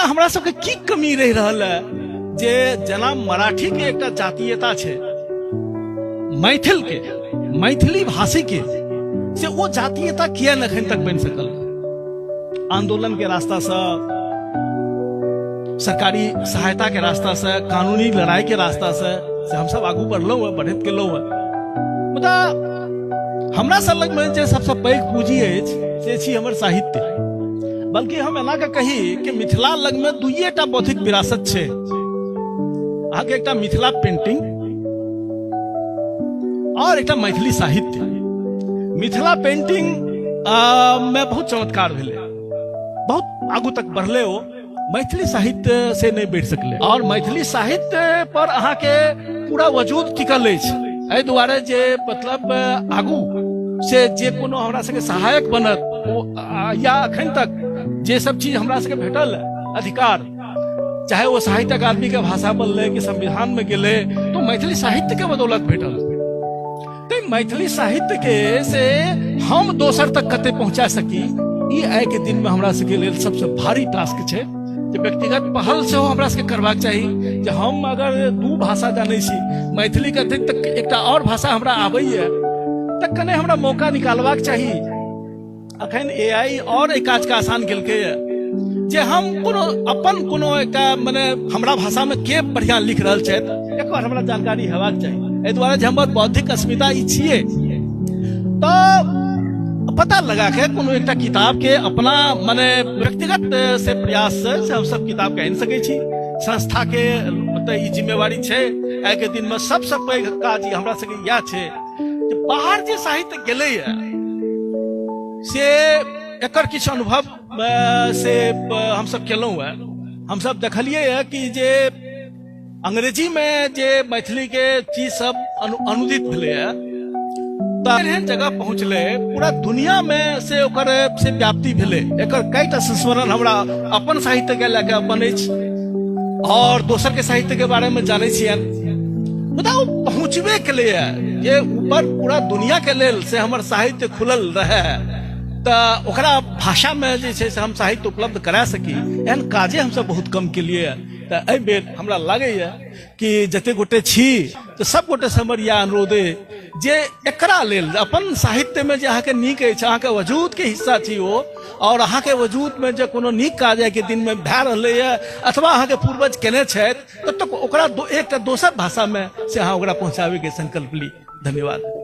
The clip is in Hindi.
हमरा सबके की कमी रह रहल है जे जना मराठी के एक जातीयता छे, मैथिल के मैथिली भाषी के से वो जातीयता किया अखन तक बन सकल? आंदोलन के रास्ता से, सरकारी सहायता के रास्ता से, कानूनी लड़ाई के रास्ता से हम सब आगू बढ़लो है, बढ़त गेलो है। मतलब हमरा सब लग में जे सबसे पैघ पूंजी अछि से छी हमर साहित्य। बल्कि हम एना के कही कि मिथिला लग में दुइटा बौद्धिक विरासत छे। आगे एक मिथिला पेंटिंग और एक मैथिली साहित्य। मिथिला पेंटिंग में बहुत चमत्कार भेले, बहुत आगू तक बढ़ले हो, मैथिली साहित्य से नहीं बढ़ सकले। और मैथिली साहित्य पर अहाँ के पूरा वजूद टिकल अछि। एहि दुआरे जे मतलब आगू से जे कोनो हमरा सके सहायक बनत या अखन तक जे सब चीज हमरा सके भेटल अधिकार, चाहे वो साहित्य अकादमी के भाषा बनले कि संविधान में गेले, तो मैथिली साहित्य के बदौलत भेटल। तो मैथिली साहित्य के से हम दोसर तक कते पहुंचा सकी, ई आइ के दिन में हमरा सके लेल सबसे भारी टास्क छे। व्यक्तिगत पहल से हमरा सके करबाक चाहिए जे हम अगर दू भाषा जाने छी, मैथिली के तक एकटा और भाषा हमरा आबैया, तक कने हमरा मौका निकालबाक चाहिए। अखन एआई और एक काज का आसान केलकै जे हम कोनो अपन कोनो एकटा माने हमरा भाषा में के बढ़िया लिख रहल छै, एक बार हमरा जानकारी हेबाक चाहिए। एहि दुआरे जे हमर बौद्धिक अस्मिता ई छियै, तो पता लगा के कोनो एकटा किताब के अपना माने व्यक्तिगत से प्रयास से हम सब किताब के आनि सकै छी। संस्था के मतलब ई जिम्मेवारी छै। आइ के दिन में सबसे पैघ काज हमरा सबके इएह छै जे बाहर जे साहित्य गेलै से एकर किछु अनुभव से हम सब केलहुं है। हम सब देखलिए है कि जे अंग्रेजी में जे मैथिली के चीज सब अनुदित भेले है, एहन जगह पहुंचले पूरा दुनिया में से ओकर से व्याप्ति भेले। एकर कईटा संस्मरण हमरा अपन साहित्य के लेके अपन अछि और दोसर के साहित्य के बारे में जाने छियन। बताओ पहुंचबे के लिए ये ऊपर पूरा दुनिया के लेल से हमर साहित्य खुलल रहे, तो ओकरा भाषा में जे छै से हम साहित्य उपलब्ध करा सकी, एहन काजे हम सब बहुत कम के लिए। तो एहि बेर हमरा लागैया कि जते गोटे छी तो सब गोटे से हमर यह अनुरोध जे एकरा लेल अपन साहित्य में जे अहाँ के नीक अछि, अहाँ के वजूद के हिस्सा छी ओ, और अहाँ के वजूद में जे कोनो नीक काज के दिन में भए रहले है अथवा अहाँ के पूर्वज केने छथि, तब तक ओकरा एकटा दोसर भाषा में से अहाँ ओकरा पहुंचाबे के संकल्प ली। धन्यवाद।